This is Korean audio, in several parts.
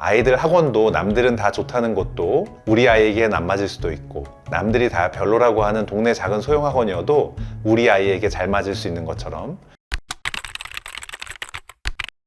아이들 학원도 남들은 다 좋다는 것도 우리 아이에겐 안 맞을 수도 있고, 남들이 다 별로라고 하는 동네 작은 소형 학원이어도 우리 아이에게 잘 맞을 수 있는 것처럼.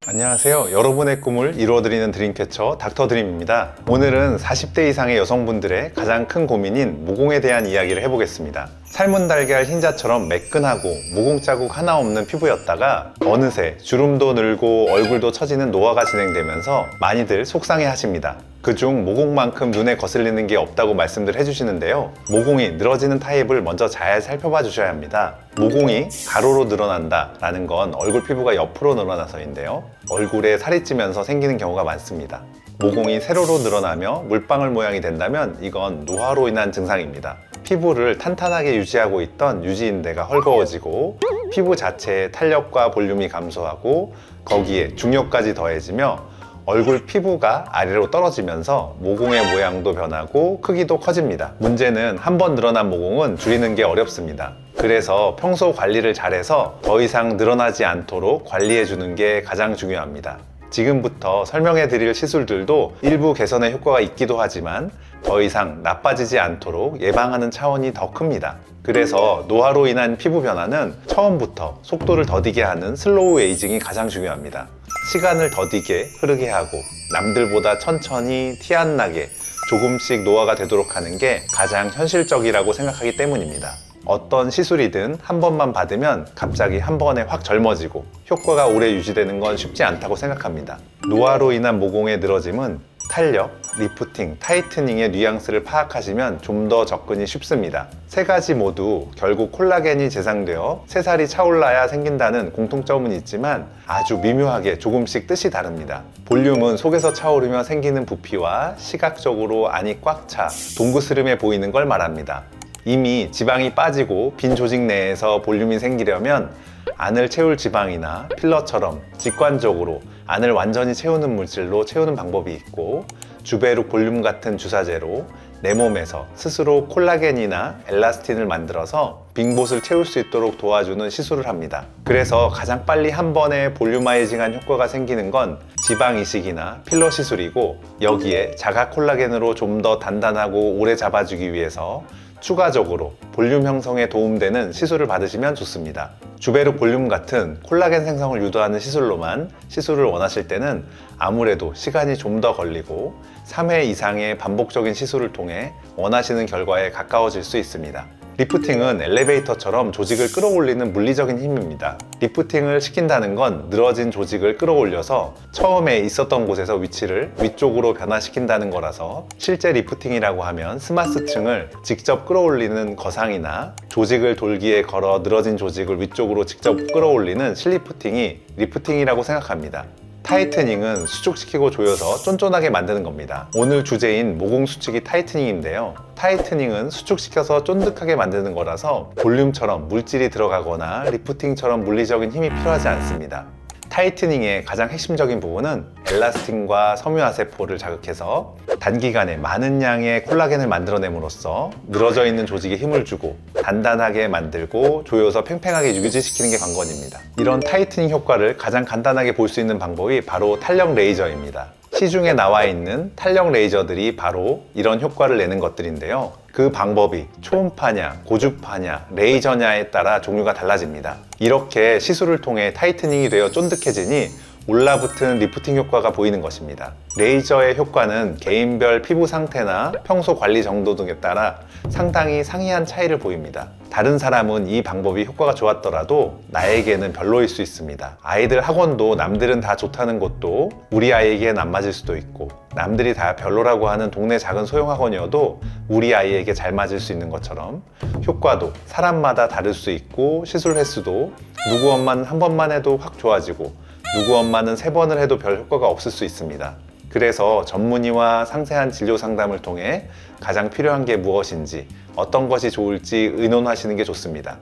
안녕하세요. 여러분의 꿈을 이루어드리는 드림캐쳐 닥터드림입니다. 오늘은 40대 이상의 여성분들의 가장 큰 고민인 모공에 대한 이야기를 해보겠습니다. 삶은 달걀 흰자처럼 매끈하고 모공 자국 하나 없는 피부였다가 어느새 주름도 늘고 얼굴도 처지는 노화가 진행되면서 많이들 속상해 하십니다. 그중 모공만큼 눈에 거슬리는 게 없다고 말씀들 해주시는데요. 모공이 늘어지는 타입을 먼저 잘 살펴봐 주셔야 합니다. 모공이 가로로 늘어난다 라는 건 얼굴 피부가 옆으로 늘어나서인데요. 얼굴에 살이 찌면서 생기는 경우가 많습니다. 모공이 세로로 늘어나며 물방울 모양이 된다면 이건 노화로 인한 증상입니다. 피부를 탄탄하게 유지하고 있던 유지인대가 헐거워지고 피부 자체의 탄력과 볼륨이 감소하고 거기에 중력까지 더해지며 얼굴 피부가 아래로 떨어지면서 모공의 모양도 변하고 크기도 커집니다. 문제는 한번 늘어난 모공은 줄이는 게 어렵습니다. 그래서 평소 관리를 잘해서 더 이상 늘어나지 않도록 관리해 주는 게 가장 중요합니다. 지금부터 설명해 드릴 시술들도 일부 개선의 효과가 있기도 하지만 더 이상 나빠지지 않도록 예방하는 차원이 더 큽니다. 그래서 노화로 인한 피부 변화는 처음부터 속도를 더디게 하는 슬로우 에이징이 가장 중요합니다. 시간을 더디게 흐르게 하고 남들보다 천천히 티 안 나게 조금씩 노화가 되도록 하는 게 가장 현실적이라고 생각하기 때문입니다. 어떤 시술이든 한 번만 받으면 갑자기 한 번에 확 젊어지고 효과가 오래 유지되는 건 쉽지 않다고 생각합니다. 노화로 인한 모공의 늘어짐은 탄력, 리프팅, 타이트닝의 뉘앙스를 파악하시면 좀 더 접근이 쉽습니다. 세 가지 모두 결국 콜라겐이 재생되어 새살이 차올라야 생긴다는 공통점은 있지만 아주 미묘하게 조금씩 뜻이 다릅니다. 볼륨은 속에서 차오르며 생기는 부피와 시각적으로 안이 꽉 차 동그스름해 보이는 걸 말합니다. 이미 지방이 빠지고 빈 조직 내에서 볼륨이 생기려면 안을 채울 지방이나 필러처럼 직관적으로 안을 완전히 채우는 물질로 채우는 방법이 있고, 주베룩 볼륨 같은 주사제로 내 몸에서 스스로 콜라겐이나 엘라스틴을 만들어서 빈 곳을 채울 수 있도록 도와주는 시술을 합니다. 그래서 가장 빨리 한 번에 볼륨아이징한 효과가 생기는 건 지방 이식이나 필러 시술이고, 여기에 자가 콜라겐으로 좀 더 단단하고 오래 잡아주기 위해서 추가적으로 볼륨 형성에 도움되는 시술을 받으시면 좋습니다. 주베룩 볼륨 같은 콜라겐 생성을 유도하는 시술로만 시술을 원하실 때는 아무래도 시간이 좀 더 걸리고 3회 이상의 반복적인 시술을 통해 원하시는 결과에 가까워질 수 있습니다. 리프팅은 엘리베이터처럼 조직을 끌어올리는 물리적인 힘입니다. 리프팅을 시킨다는 건 늘어진 조직을 끌어올려서 처음에 있었던 곳에서 위치를 위쪽으로 변화시킨다는 거라서, 실제 리프팅이라고 하면 스마스층을 직접 끌어올리는 거상이나 조직을 돌기에 걸어 늘어진 조직을 위쪽으로 직접 끌어올리는 실리프팅이 리프팅이라고 생각합니다. 타이트닝은 수축시키고 조여서 쫀쫀하게 만드는 겁니다. 오늘 주제인 모공 수축이 타이트닝인데요. 타이트닝은 수축시켜서 쫀득하게 만드는 거라서 볼륨처럼 물질이 들어가거나 리프팅처럼 물리적인 힘이 필요하지 않습니다. 타이트닝의 가장 핵심적인 부분은 엘라스틴과 섬유화세포를 자극해서 단기간에 많은 양의 콜라겐을 만들어냄으로써 늘어져 있는 조직에 힘을 주고 단단하게 만들고 조여서 팽팽하게 유지시키는 게 관건입니다. 이런 타이트닝 효과를 가장 간단하게 볼 수 있는 방법이 바로 탄력 레이저입니다. 시중에 나와 있는 탄력 레이저들이 바로 이런 효과를 내는 것들인데요. 그 방법이 초음파냐, 고주파냐, 레이저냐에 따라 종류가 달라집니다. 이렇게 시술을 통해 타이트닝이 되어 쫀득해지니 올라붙은 리프팅 효과가 보이는 것입니다. 레이저의 효과는 개인별 피부 상태나 평소 관리 정도 등에 따라 상당히 상이한 차이를 보입니다. 다른 사람은 이 방법이 효과가 좋았더라도 나에게는 별로일 수 있습니다. 아이들 학원도 남들은 다 좋다는 것도 우리 아이에겐 안 맞을 수도 있고, 남들이 다 별로라고 하는 동네 작은 소형 학원이어도 우리 아이에게 잘 맞을 수 있는 것처럼 효과도 사람마다 다를 수 있고, 시술 횟수도 누구 엄마는 한 번만 해도 확 좋아지고 누구 엄마는 3번을 해도 별 효과가 없을 수 있습니다. 그래서 전문의와 상세한 진료 상담을 통해 가장 필요한 게 무엇인지, 어떤 것이 좋을지 의논하시는 게 좋습니다.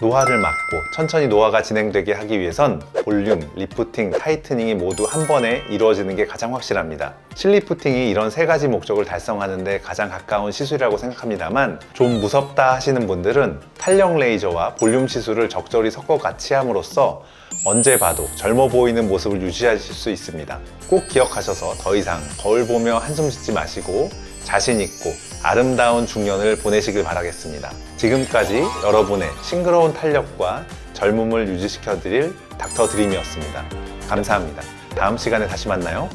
노화를 막고 천천히 노화가 진행되게 하기 위해선 볼륨, 리프팅, 타이트닝이 모두 한 번에 이루어지는 게 가장 확실합니다. 실리프팅이 이런 세 가지 목적을 달성하는 데 가장 가까운 시술이라고 생각합니다만 좀 무섭다 하시는 분들은 탄력 레이저와 볼륨 시술을 적절히 섞어 같이 함으로써 언제 봐도 젊어 보이는 모습을 유지하실 수 있습니다. 꼭 기억하셔서 더 이상 거울 보며 한숨 짓지 마시고 자신 있고 아름다운 중년을 보내시길 바라겠습니다. 지금까지 여러분의 싱그러운 탄력과 젊음을 유지시켜 드릴 닥터 드림이었습니다. 감사합니다. 다음 시간에 다시 만나요.